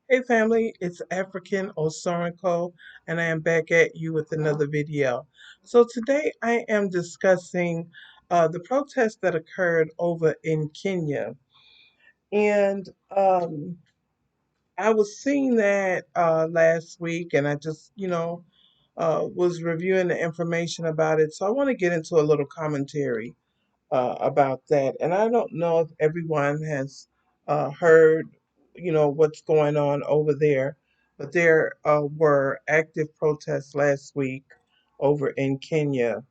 Hey family, it's African Osorenko, and I am back at you with another video. So today I am discussing the protest that occurred over in Kenya, and I was seeing that last week, and I just was reviewing the information about it. So I want to get into a little commentary about that. And I don't know if everyone has heard, what's going on over there, but there were active protests last week over in Kenya.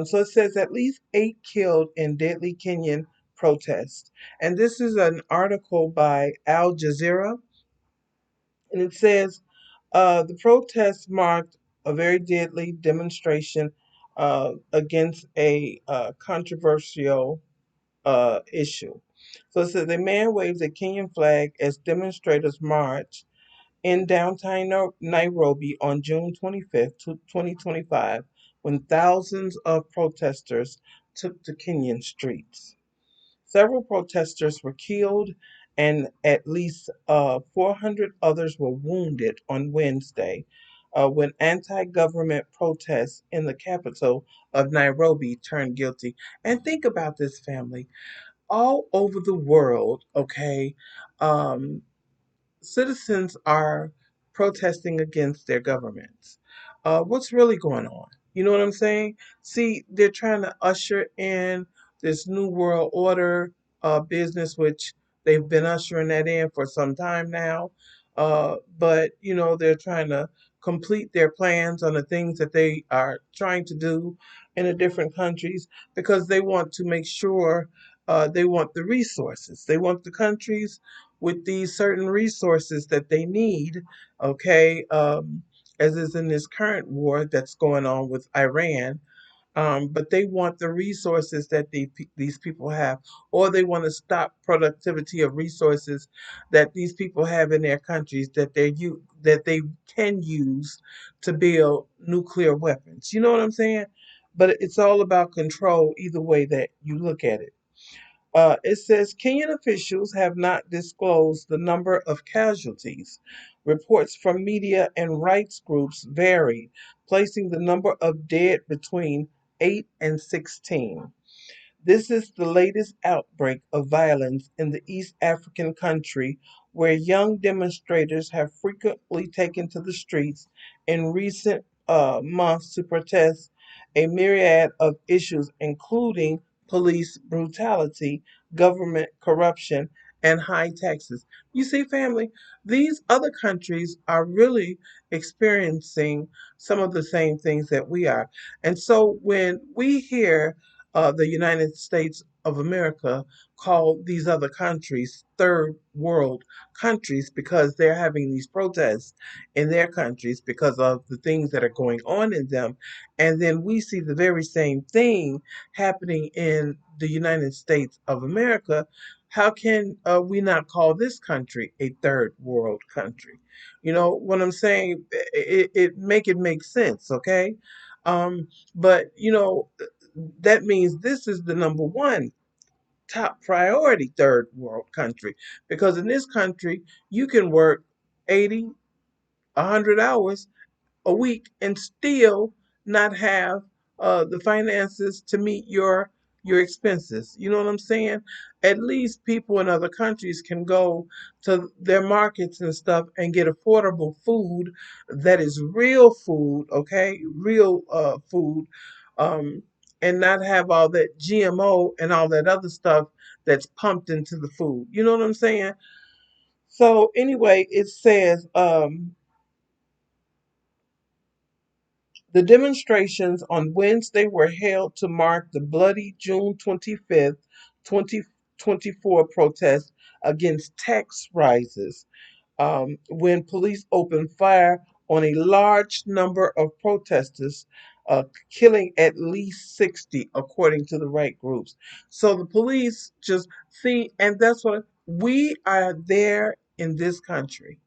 So it says at least 8 killed in deadly Kenyan protests. And this is an article by Al Jazeera, and it says the protests marked a very deadly demonstration against a controversial issue. So it says a man waves a Kenyan flag as demonstrators march in downtown Nairobi on June 25th, 2025, when thousands of protesters took to Kenyan streets. Several protesters were killed and at least 400 others were wounded on Wednesday when anti government protests in the capital of Nairobi turned guilty. And think about this, family. All over the world, okay, um, citizens are protesting against their governments. What's really going on? You know what I'm saying? See, they're trying to usher in this new world order business, which they've been ushering that in for some time now. But, they're trying to complete their plans on the things that they are trying to do in the different countries because they want to make sure they want the resources. They want the countries with these certain resources that they need, okay, as is in this current war that's going on with Iran. But they want the resources that these people have, or they want to stop productivity of resources that these people have in their countries that they can use to build nuclear weapons. You know what I'm saying? But it's all about control, either way that you look at it. It says Kenyan officials have not disclosed the number of casualties. Reports from media and rights groups vary, placing the number of dead between 8 and 16. This is the latest outbreak of violence in the East African country, where young demonstrators have frequently taken to the streets in recent months to protest a myriad of issues, including police brutality, government corruption, and high taxes. You see, family, these other countries are really experiencing some of the same things that we are. And so when we hear the United States of America call these other countries third world countries because they're having these protests in their countries because of the things that are going on in them. And then we see the very same thing happening in the United States of America. How can we not call this country a third world country? You know what I'm saying? It make sense, okay? But that means this is the number one top priority third world country, because in this country you can work 80, 100 hours a week and still not have the finances to meet your expenses. You know what I'm saying? At least people in other countries can go to their markets and stuff and get affordable food that is real food, okay? Real food, um, and not have all that GMO and all that other stuff that's pumped into the food. You know what I'm saying? So anyway, it says the demonstrations on Wednesday were held to mark the bloody June 25th, 2024 protest against tax rises, when police opened fire on a large number of protesters, killing at least 60, according to the right groups. So the police just see, and that's what we are there in this country.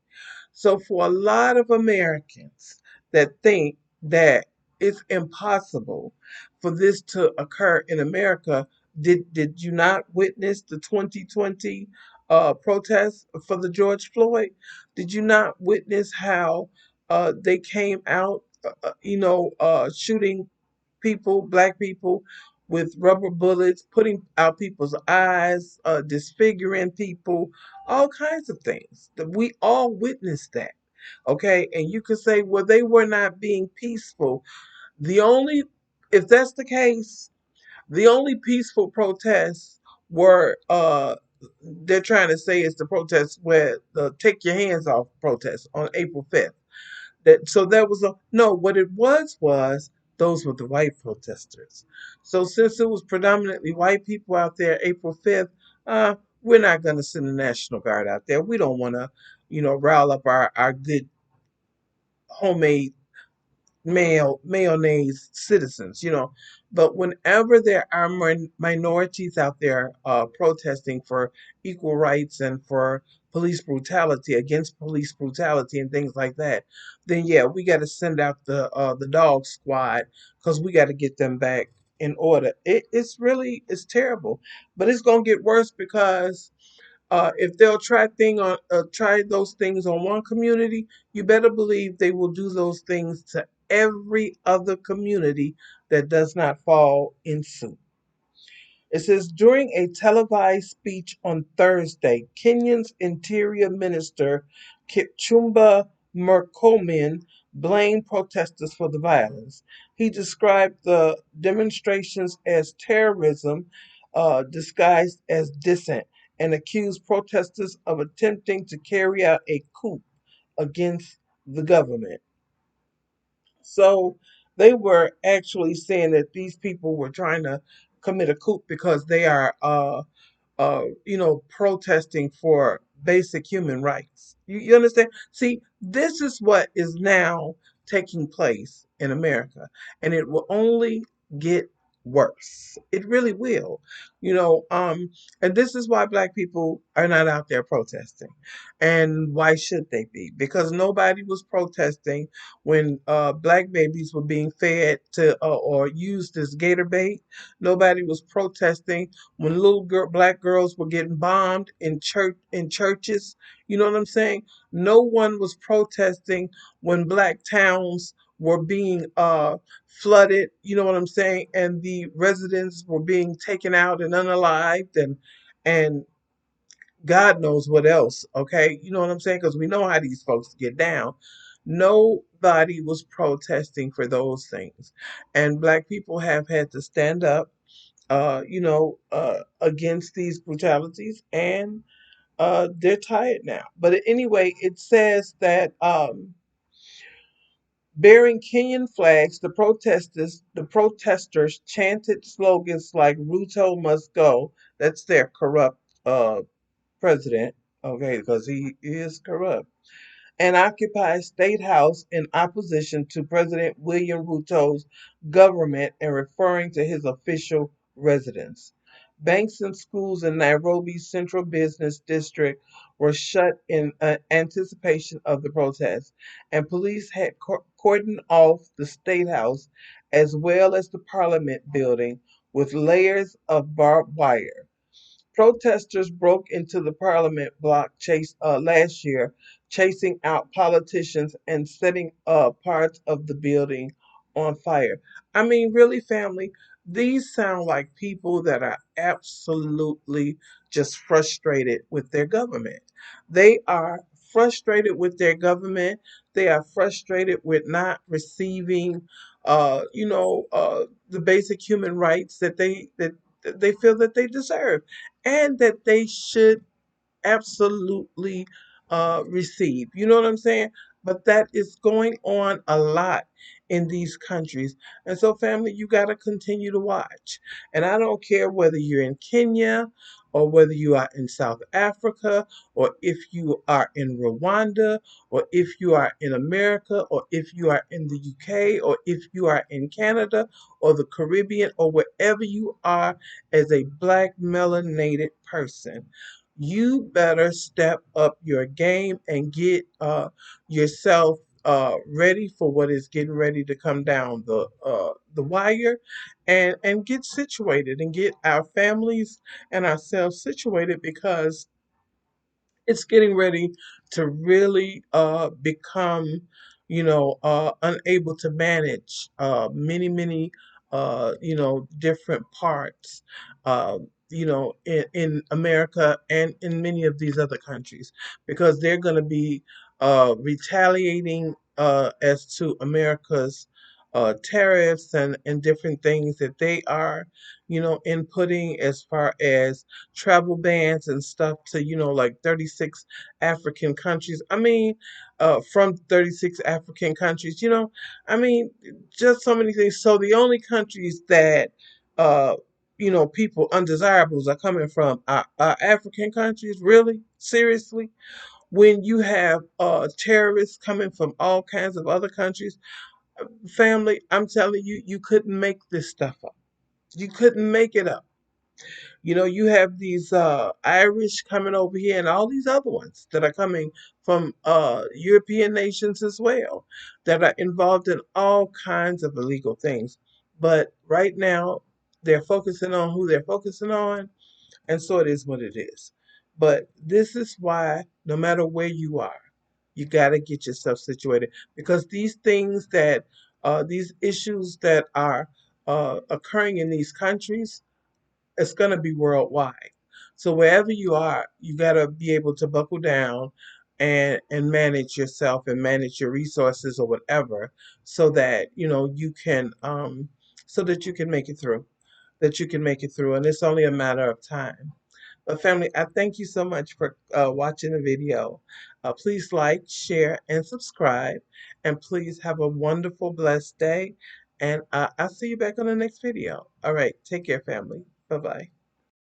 So, for a lot of Americans that think that it's impossible for this to occur in America, did you not witness the 2020 protests for the George Floyd? Did you not witness how they came out, shooting people, black people, with rubber bullets, putting out people's eyes, disfiguring people, all kinds of things. We all witnessed that. Okay. And you could say, well, they were not being peaceful. The only, if that's the case, the only peaceful protests were, they're trying to say it's the protests where the take your hands off protests on April 5th. That was a no. What it was those were the white protesters. So since it was predominantly white people out there, April 5th, we're not going to send the National Guard out there. We don't want to, rile up our good homemade mayonnaise citizens, But whenever there are minorities out there protesting for equal rights and for police brutality, against police brutality and things like that, then yeah, we got to send out the dog squad, because we got to get them back in order. It's terrible, but it's gonna get worse because if they'll try those things on one community, you better believe they will do those things to every other community that does not fall in suit. It says during a televised speech on Thursday, Kenya's Interior Minister Kipchumba Murkomen blamed protesters for the violence. He described the demonstrations as terrorism disguised as dissent, and accused protesters of attempting to carry out a coup against the government. So they were actually saying that these people were trying to commit a coup because they are protesting for basic human rights. You understand? See, this is what is now taking place in America, and it will only get worse. It really will. You know, and this is why black people are not out there protesting. And why should they be? Because nobody was protesting when black babies were being fed to or used as gator bait. Nobody was protesting when black girls were getting bombed in churches. You know what I'm saying? No one was protesting when black towns were being flooded. You know what I'm saying? And the residents were being taken out and unalived and God knows what else. Okay, you know what I'm saying? Because we know how these folks get down. Nobody was protesting for those things, and black people have had to stand up against these brutalities, and they're tired now. But anyway, it says that bearing Kenyan flags, the protesters chanted slogans like "Ruto must go." That's their corrupt president, okay, because he is corrupt, and occupied State House in opposition to President William Ruto's government and referring to his official residence. Banks and schools in Nairobi's central business district were shut in anticipation of the protest, and police had cordoned off the State House as well as the Parliament building with layers of barbed wire. Protesters broke into the Parliament block last year, chasing out politicians and setting parts of the building on fire. I mean, really, family, these sound like people that are absolutely just frustrated with their government. They are frustrated with their government. They are frustrated with not receiving, the basic human rights that they feel that they deserve and that they should absolutely receive. You know what I'm saying? But that is going on a lot in these countries. And so, family, you got to continue to watch. And I don't care whether you're in Kenya or whether you are in South Africa or if you are in Rwanda or if you are in America or if you are in the UK or if you are in Canada or the Caribbean or wherever you are as a black melanated person, you better step up your game and get yourself ready for what is getting ready to come down the wire, and get situated and get our families and ourselves situated because it's getting ready to really become, unable to manage many, different parts, in America and in many of these other countries because they're going to be retaliating as to America's tariffs and different things that they are, inputting as far as travel bans and stuff to, like 36 African countries. I mean, from 36 African countries, I mean, just so many things. So the only countries that, people undesirables are coming from are African countries. Really? Seriously? When you have terrorists coming from all kinds of other countries, family, I'm telling you, you couldn't make this stuff up. You couldn't make it up. You have these Irish coming over here and all these other ones that are coming from European nations as well that are involved in all kinds of illegal things. But right now, they're focusing on who they're focusing on, and so it is what it is. But this is why, no matter where you are, you got to get yourself situated because these issues that are occurring in these countries, it's going to be worldwide. So wherever you are, you got to be able to buckle down and manage yourself and manage your resources or whatever, so that you can make it through. That you can make it through, and it's only a matter of time. But family, I thank you so much for watching the video. Please like, share, and subscribe. And please have a wonderful, blessed day. And I'll see you back on the next video. All right. Take care, family. Bye-bye.